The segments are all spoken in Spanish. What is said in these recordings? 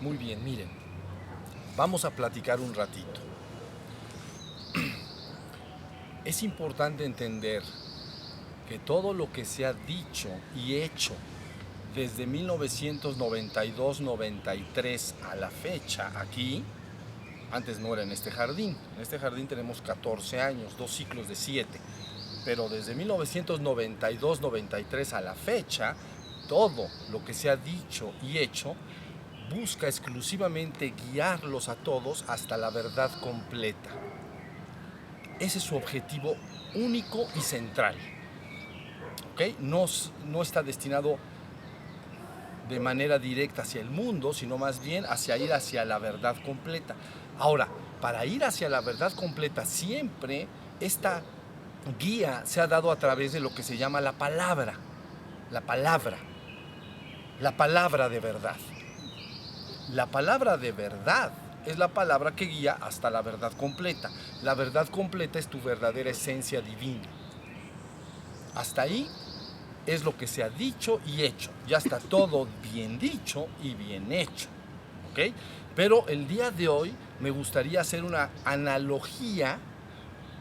Muy bien, miren, vamos a platicar un ratito. Es importante entender que todo lo que se ha dicho y hecho desde 1992-93 a la fecha aquí, antes no era en este jardín. En este jardín tenemos 14 años, 2 ciclos de 7. Pero desde 1992-93 a la fecha, todo lo que se ha dicho y hecho busca exclusivamente guiarlos a todos hasta la verdad completa. Ese es su objetivo único y central. ¿Okay? No está destinado de manera directa hacia el mundo, sino más bien hacia ir hacia la verdad completa. Ahora, para ir hacia la verdad completa, siempre esta guía se ha dado a través de lo que se llama la palabra. La palabra de verdad. La palabra de verdad es la palabra que guía hasta la verdad completa. La verdad completa es tu verdadera esencia divina. Hasta ahí es lo que se ha dicho y hecho. Ya está todo bien dicho y bien hecho. ¿Ok? Pero el día de hoy me gustaría hacer una analogía,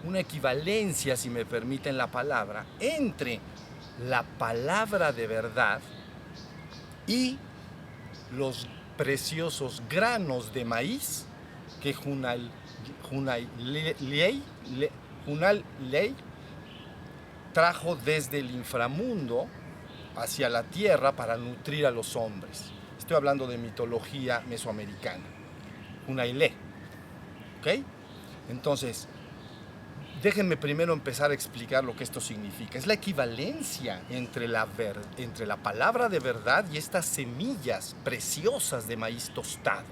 una equivalencia, si me permiten la palabra, entre la palabra de verdad y los preciosos granos de maíz que Junal Ley trajo desde el inframundo hacia la tierra para nutrir a los hombres. Estoy hablando de mitología mesoamericana. Hunailé. ¿Ok? Entonces, déjenme primero empezar a explicar lo que esto significa. Es la equivalencia entre la palabra de verdad y estas semillas preciosas de maíz tostado,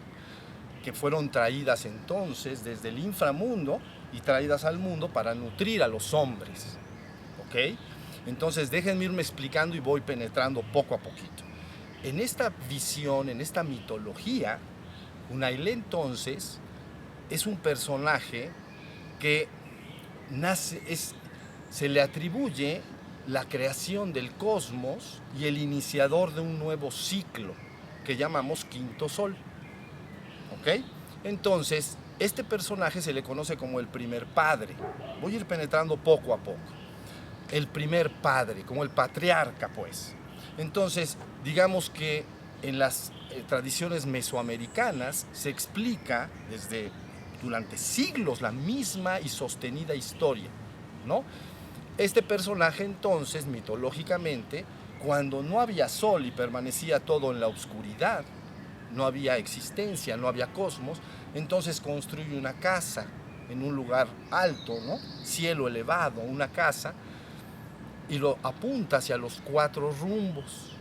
que fueron traídas entonces desde el inframundo y traídas al mundo para nutrir a los hombres. ¿Ok? Entonces déjenme irme explicando y voy penetrando poco a poquito. En esta visión, en esta mitología, Hunailé entonces es un personaje que se le atribuye la creación del cosmos y el iniciador de un nuevo ciclo que llamamos quinto sol. ¿Ok? Entonces, este personaje se le conoce como el primer padre. Voy a ir penetrando poco a poco. El primer padre, como el patriarca, pues. Entonces, digamos que en las tradiciones mesoamericanas se explica durante siglos la misma y sostenida historia, ¿no? Este personaje entonces, mitológicamente, cuando no había sol y permanecía todo en la oscuridad, no había existencia, no había cosmos, entonces construye una casa en un lugar alto, ¿no? Cielo elevado, una casa, y lo apunta hacia los 4 rumbos.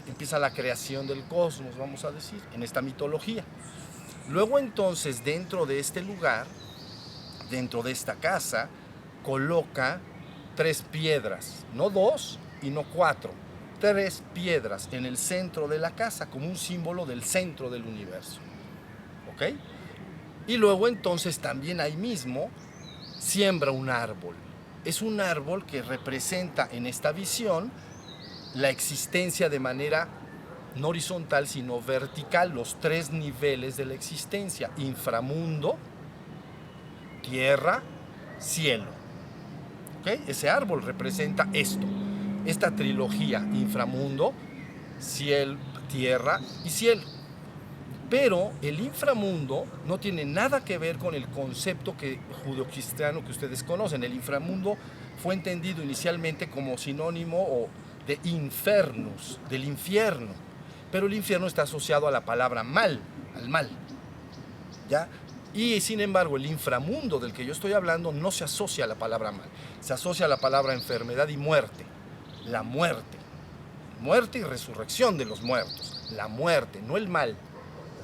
Empieza la creación del cosmos, vamos a decir, en esta mitología. Luego entonces, dentro de este lugar, dentro de esta casa, coloca 3 piedras, no 2 y no 4, 3 piedras en el centro de la casa, como un símbolo del centro del universo. ¿Ok? Y luego entonces también ahí mismo siembra un árbol. Es un árbol que representa en esta visión la existencia de manera no horizontal, sino vertical, los 3 niveles de la existencia: inframundo, tierra, cielo. ¿Okay? Ese árbol representa esta trilogía: inframundo, cielo, tierra y cielo. Pero el inframundo no tiene nada que ver con el concepto judeocristiano que ustedes conocen. El inframundo fue entendido inicialmente como sinónimo de infernus, del infierno. Pero el infierno está asociado a la palabra mal, al mal. ¿Ya? Y sin embargo, el inframundo del que yo estoy hablando no se asocia a la palabra mal. Se asocia a la palabra enfermedad y muerte. La muerte. Muerte y resurrección de los muertos. La muerte, no el mal.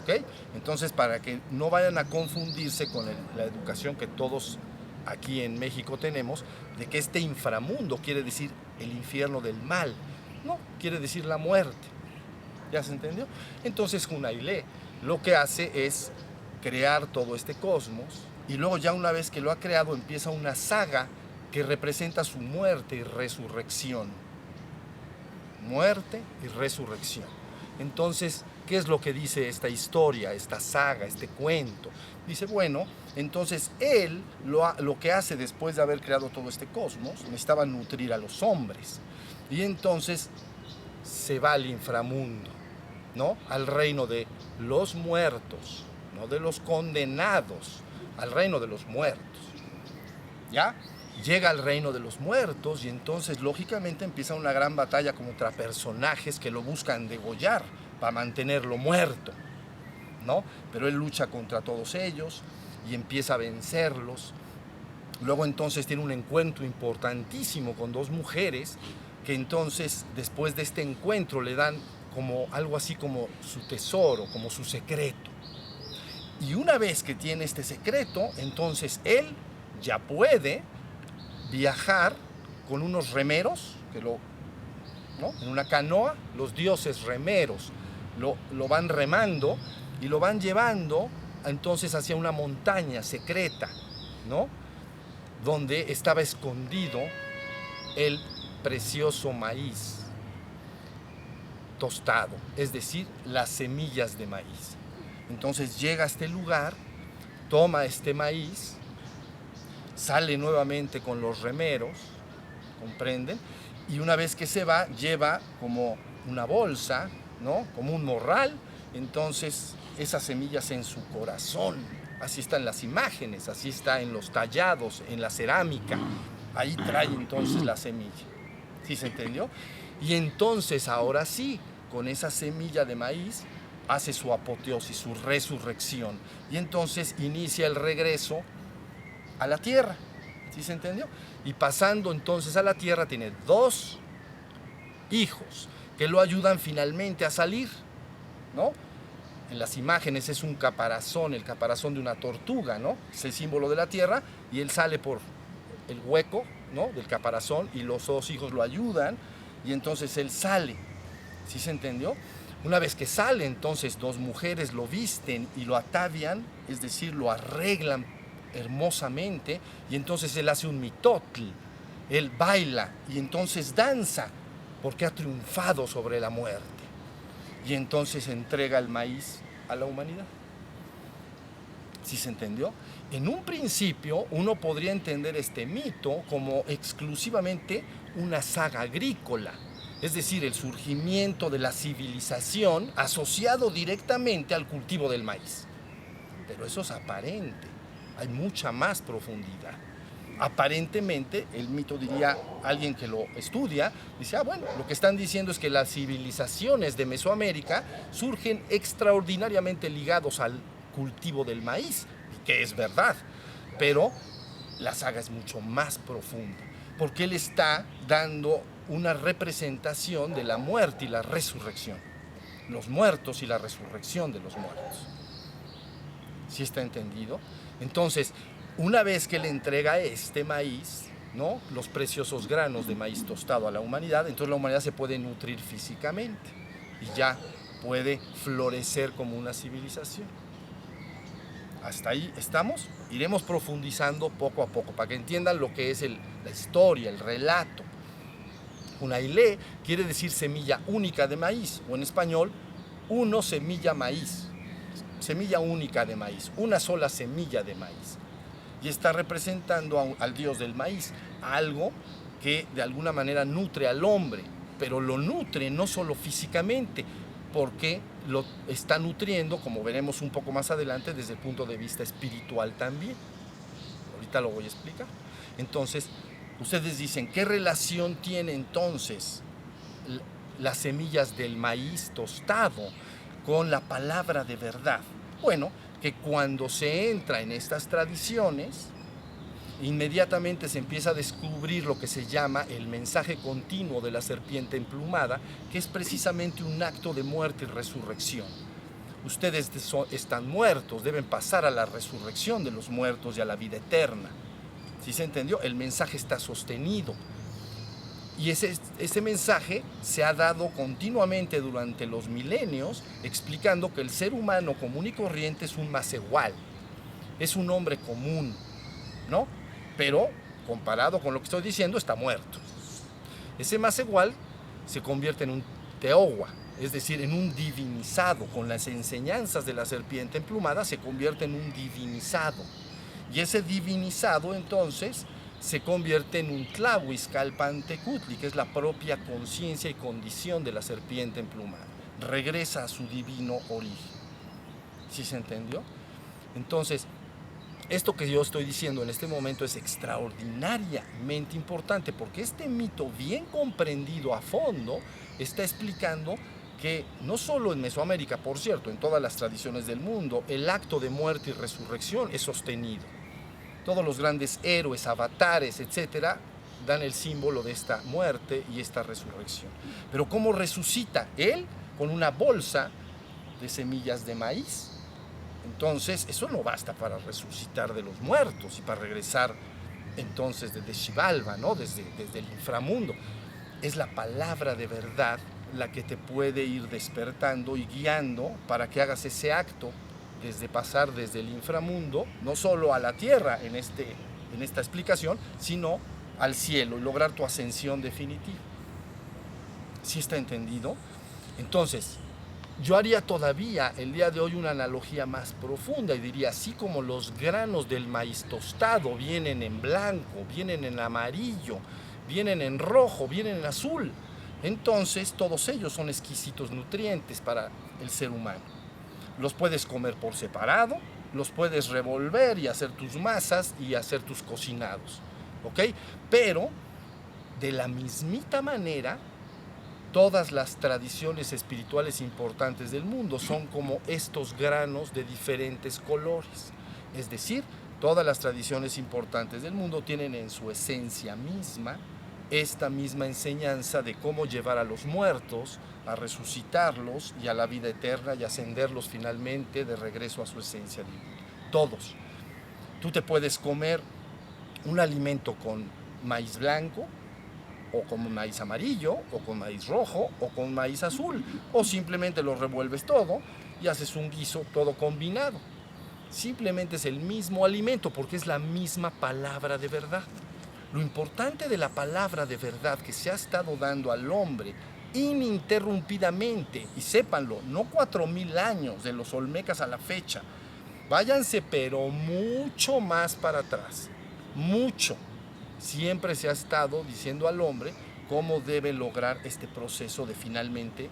¿Okay? Entonces, para que no vayan a confundirse con la educación que todos aquí en México tenemos, de que este inframundo quiere decir el infierno del mal. No, quiere decir la muerte. ¿Ya se entendió? Entonces, Hunailé lo que hace es crear todo este cosmos, y luego ya una vez que lo ha creado empieza una saga que representa su muerte y resurrección. Muerte y resurrección. Entonces, ¿Qué es lo que dice esta historia, esta saga, este cuento? Dice, bueno, entonces él lo que hace después de haber creado todo este cosmos, necesitaba nutrir a los hombres. Y entonces se va al inframundo, ¿no? Al reino de los muertos, no de los condenados, al reino de los muertos. ¿Ya? Llega al reino de los muertos y entonces lógicamente empieza una gran batalla contra personajes que lo buscan degollar para mantenerlo muerto, ¿no? Pero él lucha contra todos ellos y empieza a vencerlos. Luego entonces tiene un encuentro importantísimo con dos mujeres que entonces después de este encuentro le dan como algo así como su tesoro, como su secreto. Y una vez que tiene este secreto, entonces él ya puede viajar con unos remeros, ¿no? En una canoa, los dioses remeros lo van remando y lo van llevando entonces hacia una montaña secreta, ¿no? Donde estaba escondido el precioso maíz tostado, es decir, las semillas de maíz. Entonces llega a este lugar, toma este maíz, sale nuevamente con los remeros, ¿comprenden? Y una vez que se va, lleva como una bolsa, ¿no? Como un morral, entonces esas semillas en su corazón. Así están las imágenes, así está en los tallados, en la cerámica. Ahí trae entonces la semilla. ¿Sí se entendió? Y entonces ahora sí, con esa semilla de maíz, hace su apoteosis, su resurrección. Y entonces inicia el regreso a la tierra. ¿Sí se entendió? Y pasando entonces a la tierra tiene dos hijos que lo ayudan finalmente a salir, ¿no? En las imágenes es un caparazón, el caparazón de una tortuga, ¿no? Es el símbolo de la tierra y él sale por el hueco, ¿no? Del caparazón y los dos hijos lo ayudan y entonces él sale. ¿Sí se entendió? Una vez que sale, entonces dos mujeres lo visten y lo atavian, es decir, lo arreglan hermosamente y entonces él hace un mitotl, él baila y entonces danza porque ha triunfado sobre la muerte y entonces entrega el maíz a la humanidad. ¿Sí se entendió? En un principio uno podría entender este mito como exclusivamente una saga agrícola, es decir, el surgimiento de la civilización asociado directamente al cultivo del maíz. Pero eso es aparente, hay mucha más profundidad. Aparentemente, el mito, diría alguien que lo estudia, dice, bueno, lo que están diciendo es que las civilizaciones de Mesoamérica surgen extraordinariamente ligados al cultivo del maíz, que es verdad, pero la saga es mucho más profunda, porque él está dando una representación de la muerte y la resurrección, los muertos y la resurrección de los muertos. ¿Sí está entendido? Entonces, una vez que le entrega este maíz, ¿no? Los preciosos granos de maíz tostado a la humanidad, entonces la humanidad se puede nutrir físicamente y ya puede florecer como una civilización. Hasta ahí estamos, iremos profundizando poco a poco para que entiendan lo que es la historia, el relato. Unailé quiere decir semilla única de maíz, o en español, uno semilla maíz, semilla única de maíz, una sola semilla de maíz. Y está representando al dios del maíz, algo que de alguna manera nutre al hombre, pero lo nutre no solo físicamente, porque lo está nutriendo, como veremos un poco más adelante, desde el punto de vista espiritual también. Ahorita lo voy a explicar. Entonces, ustedes dicen, ¿qué relación tiene entonces las semillas del maíz tostado con la palabra de verdad? Bueno, que cuando se entra en estas tradiciones, inmediatamente se empieza a descubrir lo que se llama el mensaje continuo de la serpiente emplumada, que es precisamente un acto de muerte y resurrección. Ustedes están muertos, deben pasar a la resurrección de los muertos y a la vida eterna. ¿Sí se entendió? El mensaje está sostenido. Y ese mensaje se ha dado continuamente durante los milenios, explicando que el ser humano común y corriente es un masehual, es un hombre común, ¿no? Pero, comparado con lo que estoy diciendo, está muerto. Ese masehual se convierte en un teogua, es decir, en un divinizado. Con las enseñanzas de la serpiente emplumada se convierte en un divinizado. Y ese divinizado entonces se convierte en un Tlahuizcalpantecutli, que es la propia conciencia y condición de la serpiente emplumada. Regresa a su divino origen. ¿Sí se entendió? Entonces, esto que yo estoy diciendo en este momento es extraordinariamente importante, porque este mito bien comprendido a fondo está explicando que no solo en Mesoamérica, por cierto, en todas las tradiciones del mundo, el acto de muerte y resurrección es sostenido. Todos los grandes héroes, avatares, etcétera, dan el símbolo de esta muerte y esta resurrección. Pero ¿cómo resucita? Él con una bolsa de semillas de maíz. Entonces, eso no basta para resucitar de los muertos y para regresar entonces desde Xibalba, ¿no? desde el inframundo. Es la palabra de verdad la que te puede ir despertando y guiando para que hagas ese acto desde pasar desde el inframundo, no solo a la tierra en esta explicación, sino al cielo y lograr tu ascensión definitiva. ¿Sí está entendido? Entonces, yo haría todavía el día de hoy una analogía más profunda y diría, así como los granos del maíz tostado vienen en blanco, vienen en amarillo, vienen en rojo, vienen en azul, entonces todos ellos son exquisitos nutrientes para el ser humano. Los puedes comer por separado, los puedes revolver y hacer tus masas y hacer tus cocinados, ¿ok? Pero de la mismita manera, todas las tradiciones espirituales importantes del mundo son como estos granos de diferentes colores. Es decir, todas las tradiciones importantes del mundo tienen en su esencia misma esta misma enseñanza de cómo llevar a los muertos, a resucitarlos y a la vida eterna y ascenderlos finalmente de regreso a su esencia divina. Todos. Tú te puedes comer un alimento con maíz blanco, o con maíz amarillo, o con maíz rojo, o con maíz azul, o simplemente lo revuelves todo y haces un guiso todo combinado. Simplemente es el mismo alimento porque es la misma palabra de verdad. Lo importante de la palabra de verdad que se ha estado dando al hombre ininterrumpidamente, y sépanlo, no 4000 años de los olmecas a la fecha, váyanse pero mucho más para atrás, mucho. Siempre se ha estado diciendo al hombre cómo debe lograr este proceso de finalmente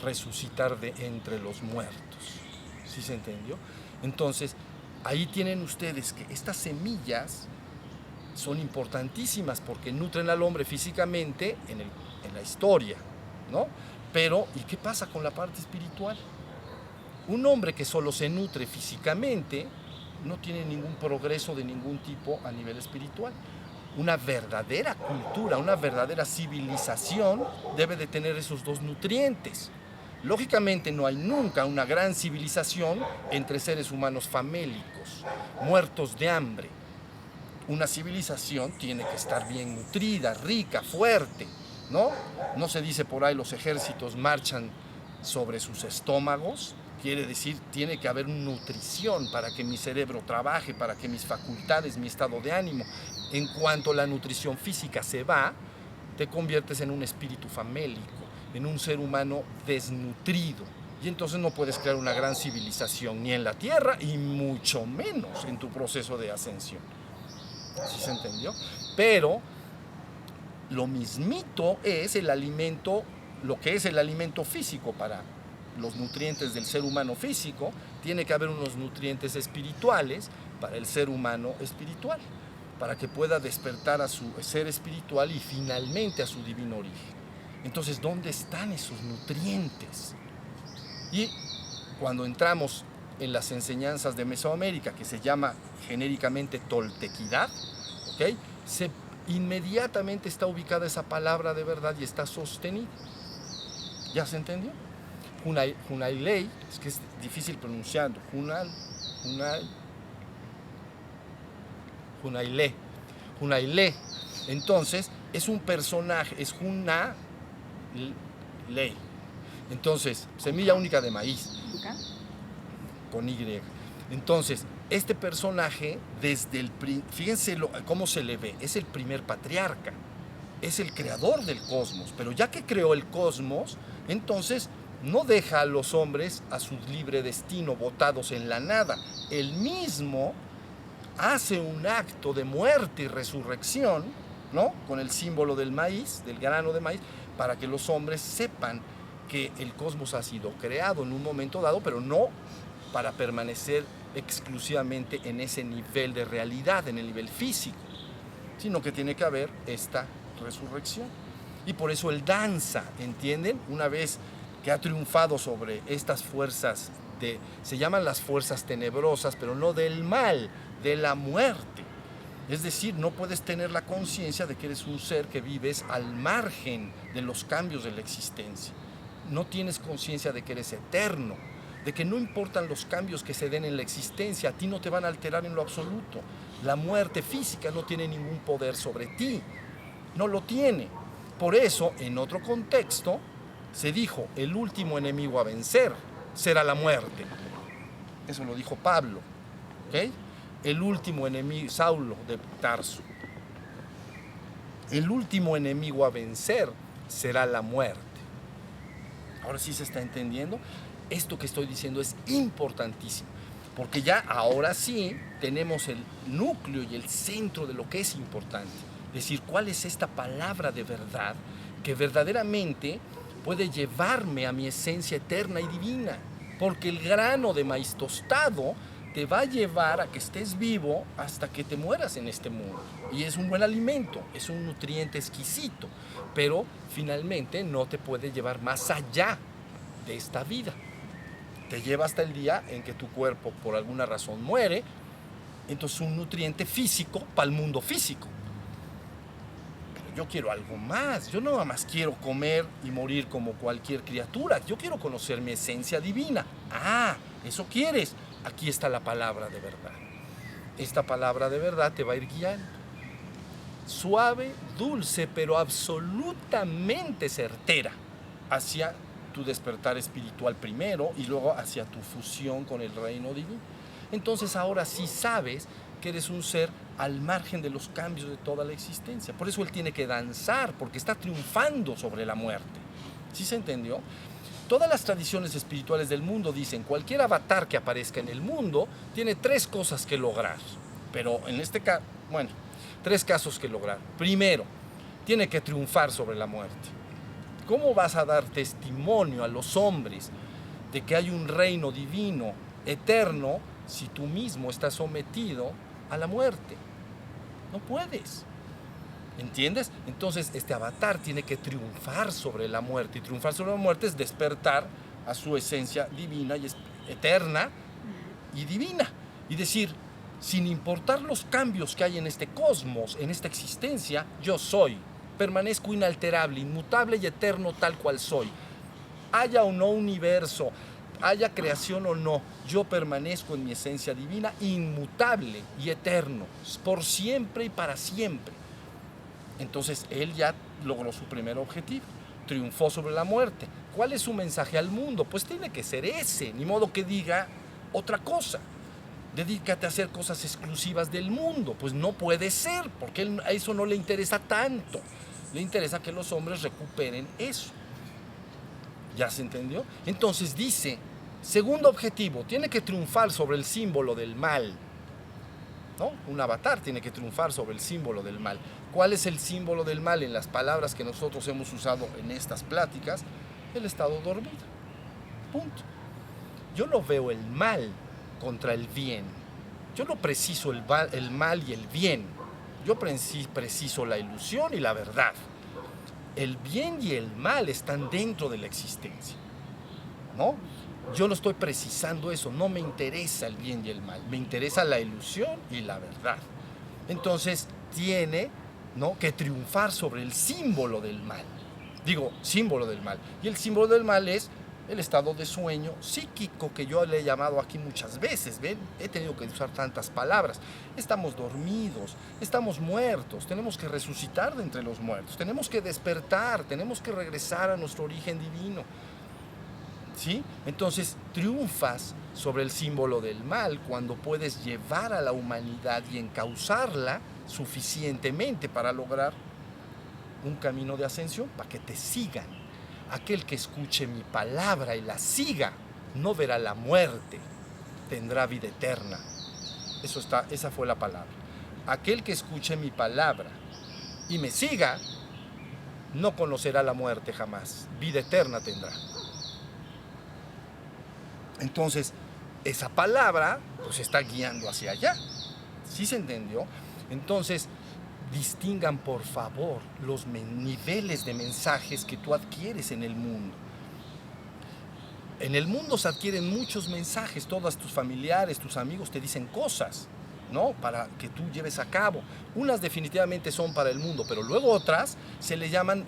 resucitar de entre los muertos. ¿Sí se entendió? Entonces, ahí tienen ustedes que estas semillas son importantísimas porque nutren al hombre físicamente en la historia, ¿no? Pero, ¿y qué pasa con la parte espiritual? Un hombre que solo se nutre físicamente no tiene ningún progreso de ningún tipo a nivel espiritual. Una verdadera cultura, una verdadera civilización debe de tener esos dos nutrientes. Lógicamente no hay nunca una gran civilización entre seres humanos famélicos, muertos de hambre. Una civilización tiene que estar bien nutrida, rica, fuerte, ¿no? No se dice por ahí los ejércitos marchan sobre sus estómagos. Quiere decir, tiene que haber nutrición para que mi cerebro trabaje, para que mis facultades, mi estado de ánimo. En cuanto la nutrición física se va, te conviertes en un espíritu famélico, en un ser humano desnutrido. Y entonces no puedes crear una gran civilización ni en la Tierra y mucho menos en tu proceso de ascensión. ¿Sí se entendió? Pero lo mismito es el alimento, lo que es el alimento físico para los nutrientes del ser humano físico, tiene que haber unos nutrientes espirituales para el ser humano espiritual, para que pueda despertar a su ser espiritual y finalmente a su divino origen. Entonces, ¿dónde están esos nutrientes? Y cuando entramos en las enseñanzas de Mesoamérica, que se llama genéricamente toltequidad, ¿okay? Inmediatamente está ubicada esa palabra de verdad y está sostenida. ¿Ya se entendió? Hunailei, es que es difícil pronunciarlo, Hunailei. Entonces, es un personaje, es Hunalei. Entonces, semilla única de maíz, con Y. Entonces, este personaje, fíjense cómo se le ve, es el primer patriarca. es el creador del cosmos, pero ya que creó el cosmos, entonces no deja a los hombres a su libre destino, botados en la nada. Él mismo hace un acto de muerte y resurrección, ¿no? Con el símbolo del maíz, del grano de maíz, para que los hombres sepan que el cosmos ha sido creado en un momento dado, pero no para permanecer exclusivamente en ese nivel de realidad, en el nivel físico, sino que tiene que haber esta resurrección. Y por eso él danza, ¿entienden? Una vez que ha triunfado sobre estas fuerzas, se llaman las fuerzas tenebrosas, pero no del mal, de la muerte. Es decir, no puedes tener la conciencia de que eres un ser que vives al margen de los cambios de la existencia. No tienes conciencia de que eres eterno, de que no importan los cambios que se den en la existencia, a ti no te van a alterar en lo absoluto. La muerte física no tiene ningún poder sobre ti, no lo tiene. Por eso, en otro contexto, se dijo, el último enemigo a vencer será la muerte. Eso lo dijo Pablo, ¿ok? El último enemigo, Saulo de Tarso. El último enemigo a vencer será la muerte. Ahora sí se está entendiendo. Esto que estoy diciendo es importantísimo, porque ya ahora sí tenemos el núcleo y el centro de lo que es importante. Es decir, cuál es esta palabra de verdad que verdaderamente puede llevarme a mi esencia eterna y divina, porque el grano de maíz tostado te va a llevar a que estés vivo hasta que te mueras en este mundo. Y es un buen alimento, es un nutriente exquisito, pero finalmente no te puede llevar más allá de esta vida. Te lleva hasta el día en que tu cuerpo por alguna razón muere, entonces un nutriente físico para el mundo físico. Pero yo quiero algo más, yo no nada más quiero comer y morir como cualquier criatura, yo quiero conocer mi esencia divina. Ah, ¿eso quieres? Aquí está la palabra de verdad. Esta palabra de verdad te va a ir guiando. Suave, dulce, pero absolutamente certera hacia tu despertar espiritual primero y luego hacia tu fusión con el reino divino. Entonces ahora sí sabes que eres un ser al margen de los cambios de toda la existencia. Por eso él tiene que danzar, porque está triunfando sobre la muerte. ¿Sí se entendió? Todas las tradiciones espirituales del mundo dicen cualquier avatar que aparezca en el mundo tiene tres cosas que lograr. Pero en este caso, bueno, tres casos que lograr. Primero, tiene que triunfar sobre la muerte. ¿Cómo vas a dar testimonio a los hombres de que hay un reino divino, eterno, si tú mismo estás sometido a la muerte? No puedes. ¿Entiendes? Entonces este avatar tiene que triunfar sobre la muerte. Y triunfar sobre la muerte es despertar a su esencia divina y eterna y divina. Y decir, sin importar los cambios que hay en este cosmos, en esta existencia, yo soy. Permanezco inalterable, inmutable y eterno tal cual soy. Haya o no universo, haya creación o no, yo permanezco en mi esencia divina, inmutable y eterno, por siempre y para siempre. Entonces él ya logró su primer objetivo, triunfó sobre la muerte. ¿Cuál es su mensaje al mundo? Pues tiene que ser ese, ni modo que diga otra cosa. Dedícate a hacer cosas exclusivas del mundo. Pues no puede ser, porque a eso no le interesa tanto. Le interesa que los hombres recuperen eso. ¿Ya se entendió? Entonces dice, segundo objetivo, tiene que triunfar sobre el símbolo del mal. ¿No? Un avatar tiene que triunfar sobre el símbolo del mal. ¿Cuál es el símbolo del mal en las palabras que nosotros hemos usado en estas pláticas? El estado dormido. Punto. Yo no veo el mal contra el bien. Yo no preciso el mal y el bien. Yo preciso la ilusión y la verdad. El bien y el mal están dentro de la existencia, ¿no? Yo no estoy precisando eso, no me interesa el bien y el mal, me interesa la ilusión y la verdad. Entonces tiene, ¿no?, que triunfar sobre el símbolo del mal. Digo, símbolo del mal. Y el símbolo del mal es el estado de sueño psíquico que yo le he llamado aquí muchas veces, ¿ven? He tenido que usar tantas palabras. Estamos dormidos, estamos muertos, tenemos que resucitar de entre los muertos, tenemos que despertar, tenemos que regresar a nuestro origen divino. ¿Sí? Entonces triunfas sobre el símbolo del mal cuando puedes llevar a la humanidad y encauzarla suficientemente para lograr un camino de ascensión para que te sigan. Aquel que escuche mi palabra y la siga, no verá la muerte, tendrá vida eterna. Esa fue la palabra. Aquel que escuche mi palabra y me siga, no conocerá la muerte jamás, vida eterna tendrá. Entonces, esa palabra pues está guiando hacia allá. ¿Sí se entendió? Entonces, distingan por favor los niveles de mensajes que tú adquieres en el mundo. En el mundo se adquieren muchos mensajes, todos tus familiares, tus amigos te dicen cosas, ¿no? Para que tú lleves a cabo. Unas definitivamente son para el mundo, pero luego otras se le llaman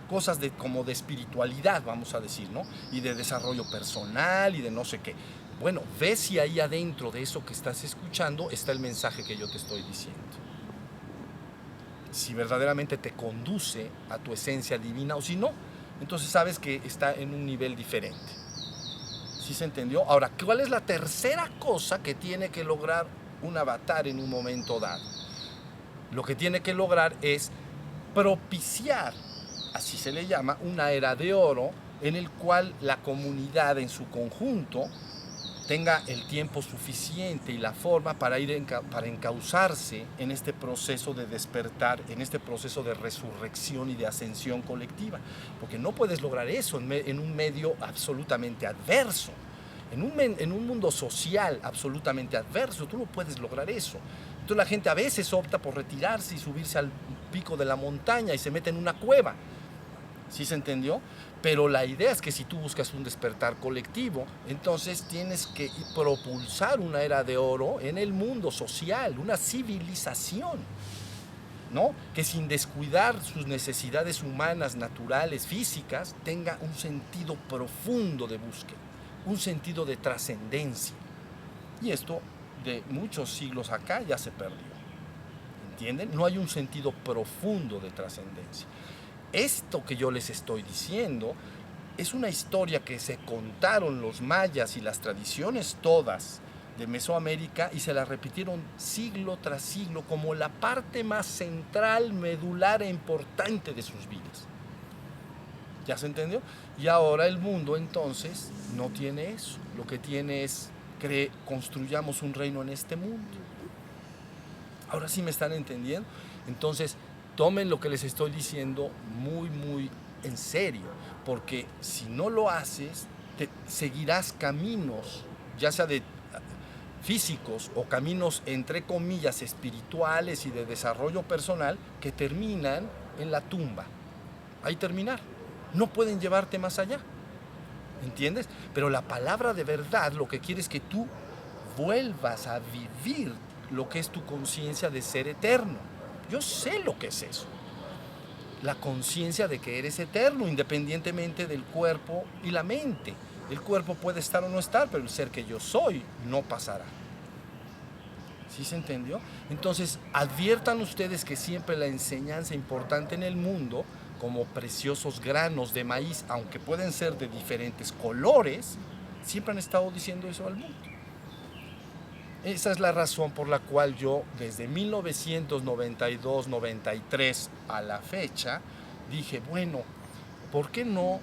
cosas como de espiritualidad, vamos a decir, ¿no? Y de desarrollo personal y de no sé qué. Bueno, ve si ahí adentro de eso que estás escuchando está el mensaje que yo te estoy diciendo. Si verdaderamente te conduce a tu esencia divina o si no, entonces sabes que está en un nivel diferente. ¿Sí se entendió? Ahora, ¿cuál es la tercera cosa que tiene que lograr un avatar en un momento dado? Lo que tiene que lograr es propiciar, así se le llama, una era de oro en el cual la comunidad en su conjunto tenga el tiempo suficiente y la forma para para encauzarse en este proceso de despertar, en este proceso de resurrección y de ascensión colectiva. Porque no puedes lograr eso en un medio absolutamente adverso. En un mundo social absolutamente adverso, tú no puedes lograr eso. Entonces la gente a veces opta por retirarse y subirse al pico de la montaña y se mete en una cueva. ¿Sí se entendió? Pero la idea es que si tú buscas un despertar colectivo, entonces tienes que propulsar una era de oro en el mundo social, una civilización, ¿no? Que sin descuidar sus necesidades humanas, naturales, físicas, tenga un sentido profundo de búsqueda, un sentido de trascendencia. Y esto de muchos siglos acá ya se perdió. ¿Entienden? No hay un sentido profundo de trascendencia. Esto que yo les estoy diciendo es una historia que se contaron los mayas y las tradiciones todas de Mesoamérica y se la repitieron siglo tras siglo como la parte más central, medular e importante de sus vidas. ¿Ya se entendió? Y ahora el mundo entonces no tiene eso. Lo que tiene es construyamos un reino en este mundo. Ahora sí me están entendiendo. Entonces, tomen lo que les estoy diciendo muy, muy en serio, porque si no lo haces, seguirás caminos, ya sea de físicos o caminos, entre comillas, espirituales y de desarrollo personal, que terminan en la tumba. Ahí terminar. No pueden llevarte más allá. ¿Entiendes? Pero la palabra de verdad lo que quiere es que tú vuelvas a vivir lo que es tu conciencia de ser eterno. Yo sé lo que es eso. La conciencia de que eres eterno, independientemente del cuerpo y la mente. El cuerpo puede estar o no estar, pero el ser que yo soy no pasará. ¿Sí se entendió? Entonces, adviertan ustedes que siempre la enseñanza importante en el mundo, como preciosos granos de maíz, aunque pueden ser de diferentes colores, siempre han estado diciendo eso al mundo. Esa es la razón por la cual yo, desde 1992-93 a la fecha, dije, bueno, ¿por qué no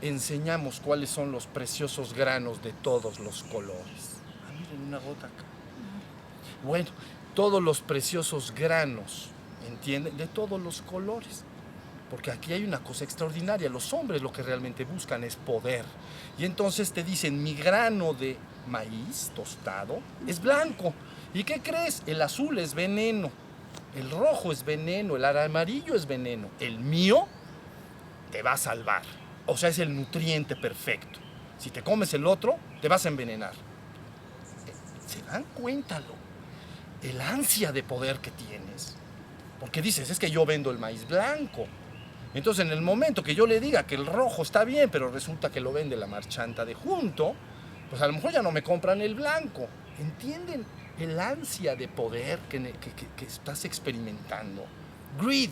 enseñamos cuáles son los preciosos granos de todos los colores? Ah, miren, una gota acá. Bueno, todos los preciosos granos, ¿entienden? De todos los colores. Porque aquí hay una cosa extraordinaria. Los hombres lo que realmente buscan es poder. Y entonces te dicen, mi grano de maíz tostado es blanco. ¿Y qué crees? El azul es veneno, el rojo es veneno, el amarillo es veneno. El mío te va a salvar. O sea, es el nutriente perfecto. Si te comes el otro, te vas a envenenar. ¿Se dan cuenta el ansia de poder que tienes? Porque dices, es que yo vendo el maíz blanco. Entonces, en el momento que yo le diga que el rojo está bien, pero resulta que lo vende la marchanta de junto, pues a lo mejor ya no me compran el blanco. ¿Entienden el ansia de poder que estás experimentando? Greed,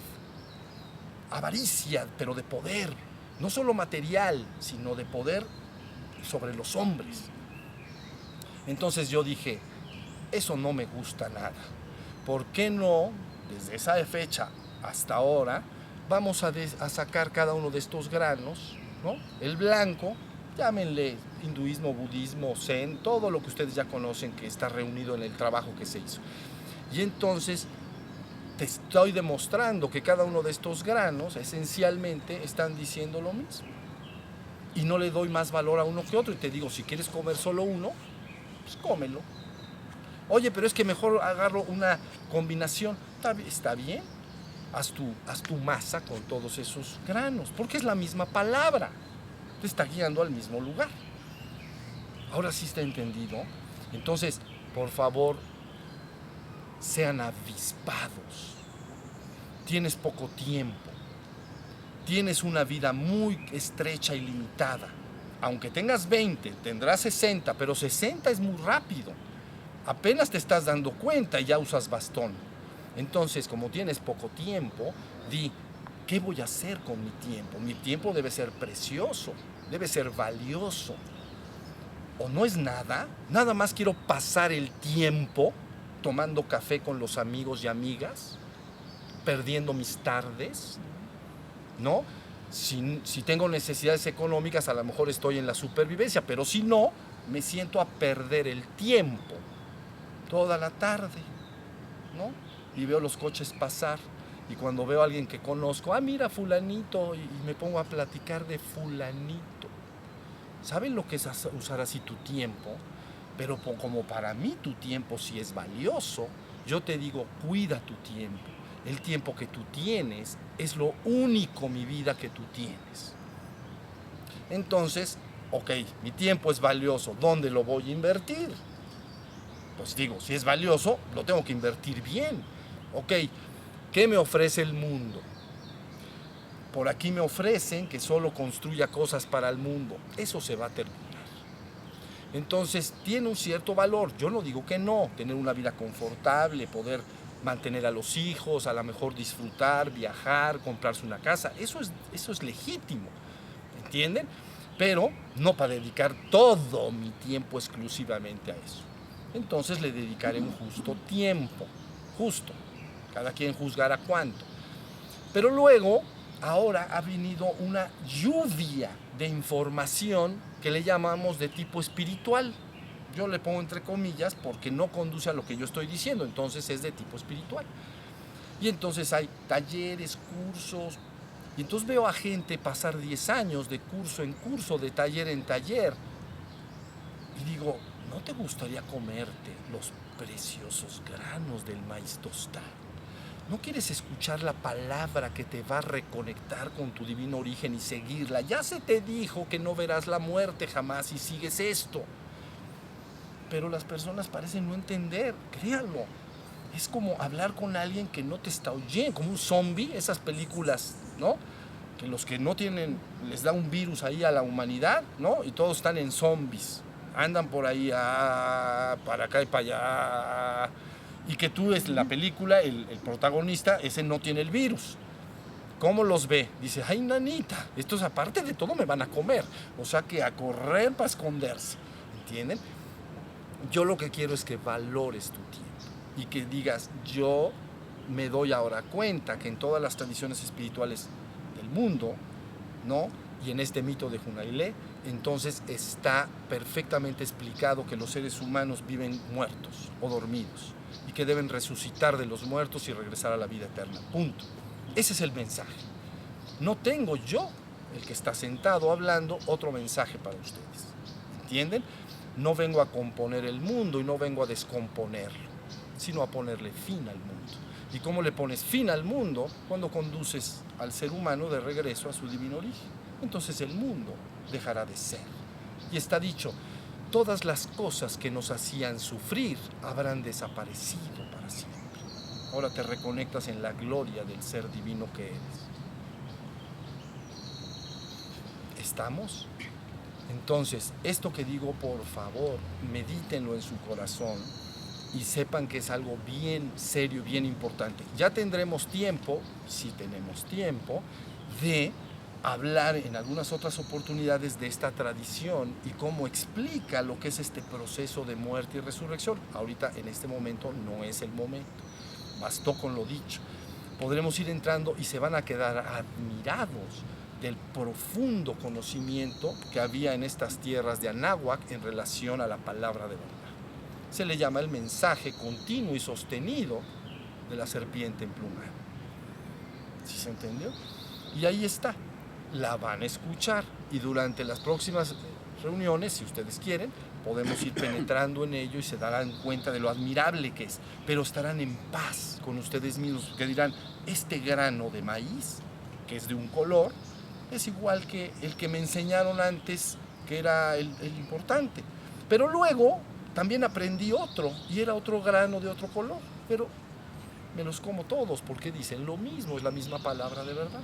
avaricia, pero de poder. No solo material, sino de poder sobre los hombres. Entonces yo dije, eso no me gusta nada. ¿Por qué no, desde esa fecha hasta ahora, vamos a sacar cada uno de estos granos, ¿no? El blanco, llámenle hinduismo, budismo, zen, todo lo que ustedes ya conocen que está reunido en el trabajo que se hizo. Y entonces te estoy demostrando que cada uno de estos granos esencialmente están diciendo lo mismo. Y no le doy más valor a uno que otro y te digo, si quieres comer solo uno, pues cómelo. Oye, pero es que mejor agarro una combinación. Está bien, haz tu masa con todos esos granos, porque es la misma palabra, te está guiando al mismo lugar. Ahora sí está entendido. Entonces, por favor, sean avispados. Tienes poco tiempo. Tienes una vida muy estrecha y limitada. Aunque tengas 20, tendrás 60, pero 60 es muy rápido. Apenas te estás dando cuenta y ya usas bastón. Entonces, como tienes poco tiempo, di, ¿qué voy a hacer con mi tiempo? Mi tiempo debe ser precioso, debe ser valioso. ¿O no es nada? Nada más quiero pasar el tiempo tomando café con los amigos y amigas, perdiendo mis tardes, ¿no? Si tengo necesidades económicas, a lo mejor estoy en la supervivencia, pero si no, me siento a perder el tiempo toda la tarde, ¿no? Y veo los coches pasar, y cuando veo a alguien que conozco, mira fulanito, y me pongo a platicar de fulanito. ¿Saben lo que es usar así tu tiempo? Pero como para mí tu tiempo sí es valioso, yo te digo, cuida tu tiempo. El tiempo que tú tienes es lo único, mi vida, que tú tienes. Entonces, ok, mi tiempo es valioso, ¿dónde lo voy a invertir? Pues digo, si es valioso, lo tengo que invertir bien. Ok, ¿qué me ofrece el mundo? Por aquí me ofrecen que solo construya cosas para el mundo. Eso se va a terminar. Entonces, tiene un cierto valor. Yo no digo que no. Tener una vida confortable, poder mantener a los hijos, a lo mejor disfrutar, viajar, comprarse una casa. Eso es legítimo. ¿Entienden? Pero no para dedicar todo mi tiempo exclusivamente a eso. Entonces le dedicaré un justo tiempo. Justo. Cada quien juzgará cuánto. Pero luego, ahora ha venido una lluvia de información que le llamamos de tipo espiritual. Yo le pongo entre comillas porque no conduce a lo que yo estoy diciendo, entonces es de tipo espiritual. Y entonces hay talleres, cursos, y entonces veo a gente pasar 10 años de curso en curso, de taller en taller, y digo, ¿no te gustaría comerte los preciosos granos del maíz tostado? ¿No quieres escuchar la palabra que te va a reconectar con tu divino origen y seguirla? Ya se te dijo que no verás la muerte jamás si sigues esto. Pero las personas parecen no entender, créanlo. Es como hablar con alguien que no te está oyendo, como un zombie, esas películas, ¿no? Que los que no tienen, les da un virus ahí a la humanidad, ¿no? Y todos están en zombies. Andan por ahí, para acá y para allá. Y que tú es la película, el protagonista, ese no tiene el virus. ¿Cómo los ve? Dice, ay, nanita, estos aparte de todo me van a comer. O sea que a correr para esconderse. ¿Entienden? Yo lo que quiero es que valores tu tiempo y que digas, yo me doy ahora cuenta que en todas las tradiciones espirituales del mundo, ¿no? Y en este mito de Junailé, entonces está perfectamente explicado que los seres humanos viven muertos o dormidos y que deben resucitar de los muertos y regresar a la vida eterna. Punto. Ese es el mensaje. No tengo yo, el que está sentado hablando, otro mensaje para ustedes. ¿Entienden? No vengo a componer el mundo y no vengo a descomponerlo, sino a ponerle fin al mundo. ¿Y cómo le pones fin al mundo? Cuando conduces al ser humano de regreso a su divino origen. Entonces el mundo dejará de ser. Y está dicho, todas las cosas que nos hacían sufrir habrán desaparecido para siempre. Ahora te reconectas en la gloria del ser divino que eres. ¿Estamos? Entonces, esto que digo, por favor, medítenlo en su corazón y sepan que es algo bien serio, bien importante. Ya tendremos tiempo, si tenemos tiempo, de hablar en algunas otras oportunidades de esta tradición y cómo explica lo que es este proceso de muerte y resurrección. Ahorita, en este momento, no es el momento. Bastó con lo dicho. podremos ir entrando y se van a quedar admirados del profundo conocimiento que había en estas tierras de Anáhuac en relación a la palabra de verdad. Se le llama el mensaje continuo y sostenido de la serpiente emplumada. ¿Sí se entendió? Y ahí está, la van a escuchar y durante las próximas reuniones, si ustedes quieren, podemos ir penetrando en ello y se darán cuenta de lo admirable que es, pero estarán en paz con ustedes mismos, que dirán, este grano de maíz, que es de un color, es igual que el que me enseñaron antes, que era el importante. Pero luego también aprendí otro, y era otro grano de otro color, pero me los como todos, porque dicen lo mismo, es la misma palabra de verdad.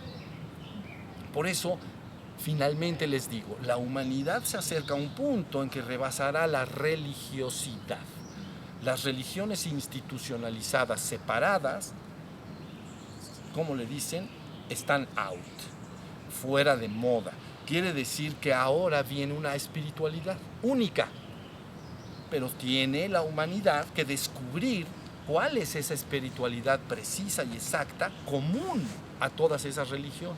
Por eso, finalmente les digo, la humanidad se acerca a un punto en que rebasará la religiosidad. Las religiones institucionalizadas, separadas, como le dicen, están out, fuera de moda. Quiere decir que ahora viene una espiritualidad única, pero tiene la humanidad que descubrir cuál es esa espiritualidad precisa y exacta, común a todas esas religiones.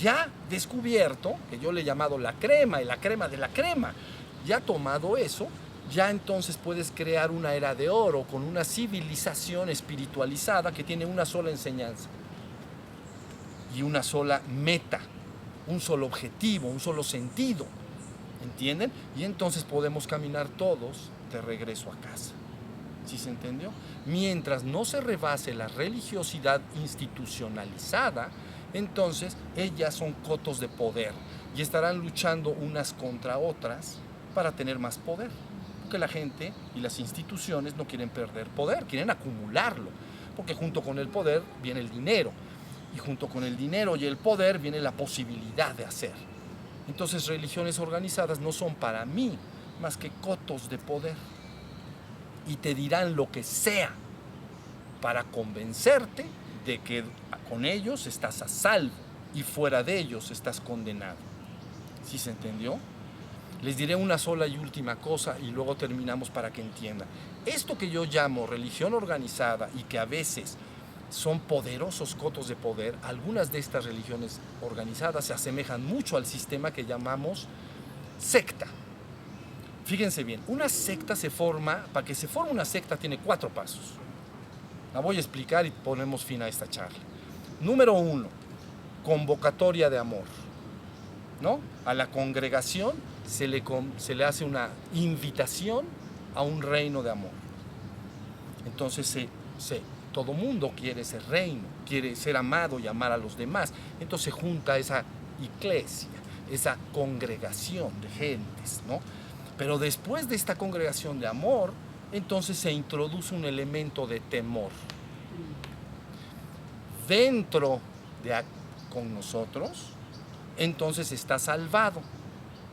Ya descubierto, que yo le he llamado la crema y la crema de la crema, ya tomado eso, ya entonces puedes crear una era de oro con una civilización espiritualizada que tiene una sola enseñanza y una sola meta, un solo objetivo, un solo sentido, ¿entienden? Y entonces podemos caminar todos de regreso a casa. ¿Sí se entendió? Mientras no se rebase la religiosidad institucionalizada, entonces ellas son cotos de poder y estarán luchando unas contra otras para tener más poder. Porque la gente y las instituciones no quieren perder poder, quieren acumularlo. Porque junto con el poder viene el dinero. Y junto con el dinero y el poder viene la posibilidad de hacer. Entonces religiones organizadas no son para mí más que cotos de poder. Y te dirán lo que sea para convencerte de que con ellos estás a salvo y fuera de ellos estás condenado. ¿Sí se entendió? Les diré una sola y última cosa y luego terminamos para que entiendan. Esto que yo llamo religión organizada y que a veces son poderosos cotos de poder, algunas de estas religiones organizadas se asemejan mucho al sistema que llamamos secta. Fíjense bien, una secta se forma, para que se forme una secta tiene 4 pasos. La voy a explicar y ponemos fin a esta charla. Número 1, convocatoria de amor, ¿no? A la congregación se le hace una invitación a un reino de amor. Entonces todo mundo quiere ese reino, quiere ser amado y amar a los demás. Entonces se junta esa iglesia, esa congregación de gentes, ¿no? Pero después de esta congregación de amor, entonces se introduce un elemento de temor. Dentro de con nosotros, entonces está salvado.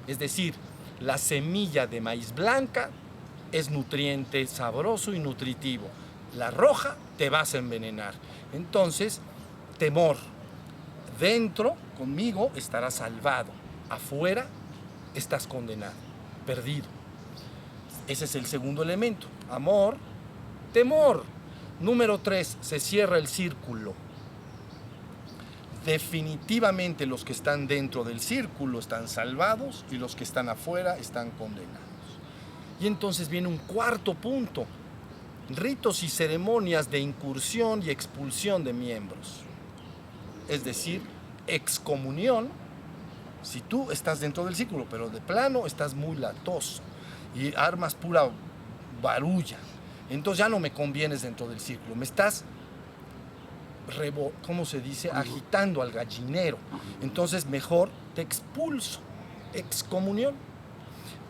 Es decir, la semilla de maíz blanca es nutriente, sabroso y nutritivo. La roja te vas a envenenar. Entonces, temor. Dentro, conmigo, estarás salvado. Afuera, estás condenado, perdido. Ese es el segundo elemento. Amor, temor. Número 3, se cierra el círculo. Definitivamente los que están dentro del círculo están salvados y los que están afuera están condenados. Y entonces viene un cuarto punto. Ritos y ceremonias de incursión y expulsión de miembros. Es decir, excomunión, si tú estás dentro del círculo, pero de plano estás muy latoso y armas pura barulla, entonces ya no me convienes dentro del círculo, me estás, ¿cómo se dice?, agitando al gallinero, entonces mejor te expulso, excomunión.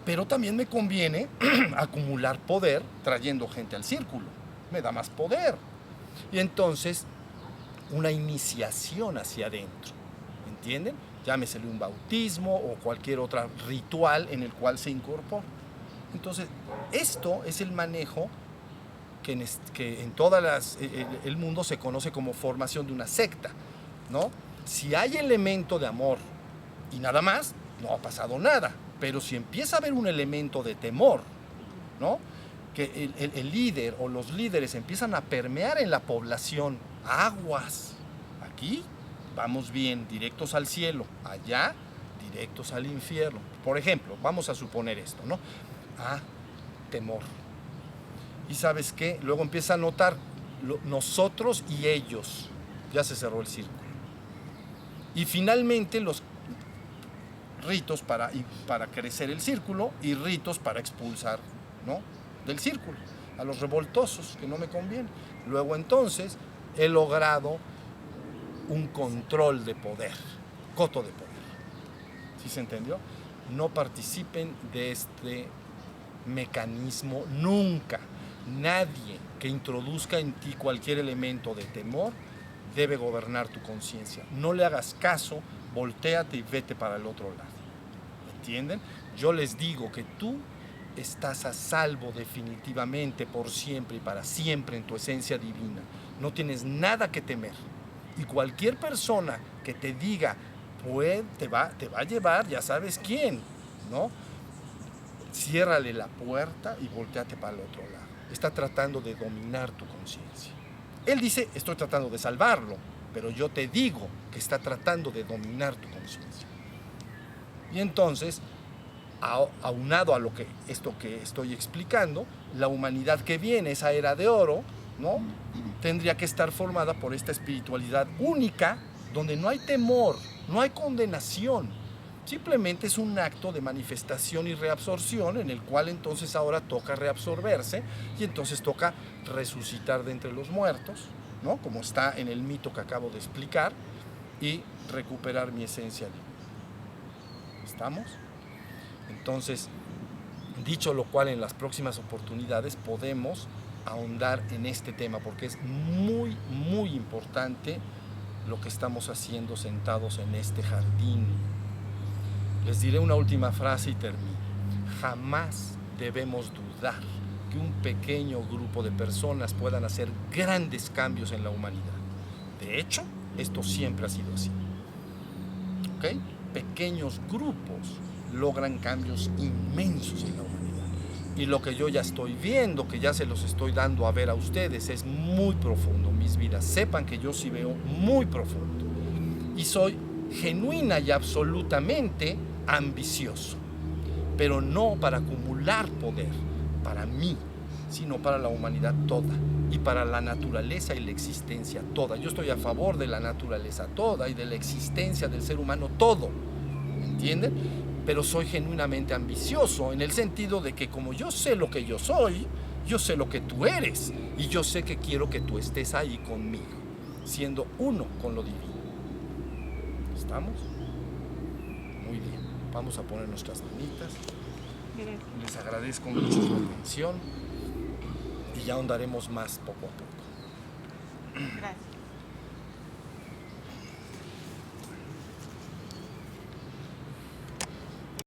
Pero también me conviene acumular poder trayendo gente al círculo. Me da más poder. Y entonces, una iniciación hacia adentro. ¿Entienden? Llámesele un bautismo o cualquier otro ritual en el cual se incorpora. Entonces, esto es el manejo que en todo el mundo se conoce como formación de una secta, ¿no? Si hay elemento de amor y nada más, no ha pasado nada. Pero si empieza a haber un elemento de temor, ¿no? Que el líder o los líderes empiezan a permear en la población Aguas. Aquí vamos bien, directos al cielo. Allá, directos al infierno. Por ejemplo, vamos a suponer esto, ¿no? Temor. Y ¿sabes qué? Luego empieza a notar nosotros y ellos. Ya se cerró el círculo. Y finalmente los ritos para crecer el círculo y ritos para expulsar, ¿no?, del círculo a los revoltosos, que no me conviene. Luego entonces he logrado un control de poder, coto de poder. ¿Sí se entendió? No participen de este mecanismo nunca. Nadie que introduzca en ti cualquier elemento de temor debe gobernar tu conciencia. No le hagas caso, voltéate y vete para el otro lado. ¿Entienden? Yo les digo que tú estás a salvo definitivamente por siempre y para siempre en tu esencia divina. No tienes nada que temer. Y cualquier persona que te diga, pues te va a llevar, ya sabes quién, ¿no? Ciérrale la puerta y volteate para el otro lado. Está tratando de dominar tu conciencia. Él dice, estoy tratando de salvarlo, pero yo te digo que está tratando de dominar tu conciencia. Y entonces, aunado a esto que estoy explicando, la humanidad que viene, esa era de oro, ¿no?, tendría que estar formada por esta espiritualidad única, donde no hay temor, no hay condenación. Simplemente es un acto de manifestación y reabsorción, en el cual entonces ahora toca reabsorberse y entonces toca resucitar de entre los muertos, ¿no?, como está en el mito que acabo de explicar, y recuperar mi esencia divina. ¿Estamos? Entonces, dicho lo cual, en las próximas oportunidades podemos ahondar en este tema, porque es muy, muy importante lo que estamos haciendo sentados en este jardín. Les diré una última frase y termino. Jamás debemos dudar que un pequeño grupo de personas puedan hacer grandes cambios en la humanidad. De hecho, esto siempre ha sido así. ¿Ok? Pequeños grupos logran cambios inmensos en la humanidad. Y lo que yo ya estoy viendo, que ya se los estoy dando a ver a ustedes, es muy profundo, mis vidas. Sepan que yo sí veo muy profundo. Y soy genuina y absolutamente ambicioso. Pero no para acumular poder, para mí, sino para la humanidad toda. Y para la naturaleza y la existencia toda. Yo estoy a favor de la naturaleza toda y de la existencia del ser humano todo. ¿Me entienden? Pero soy genuinamente ambicioso en el sentido de que como yo sé lo que yo soy, yo sé lo que tú eres y yo sé que quiero que tú estés ahí conmigo, siendo uno con lo divino. ¿Estamos? Muy bien. Vamos a poner nuestras manitas. Les agradezco mucho su atención y ya ahondaremos más poco a poco. Gracias.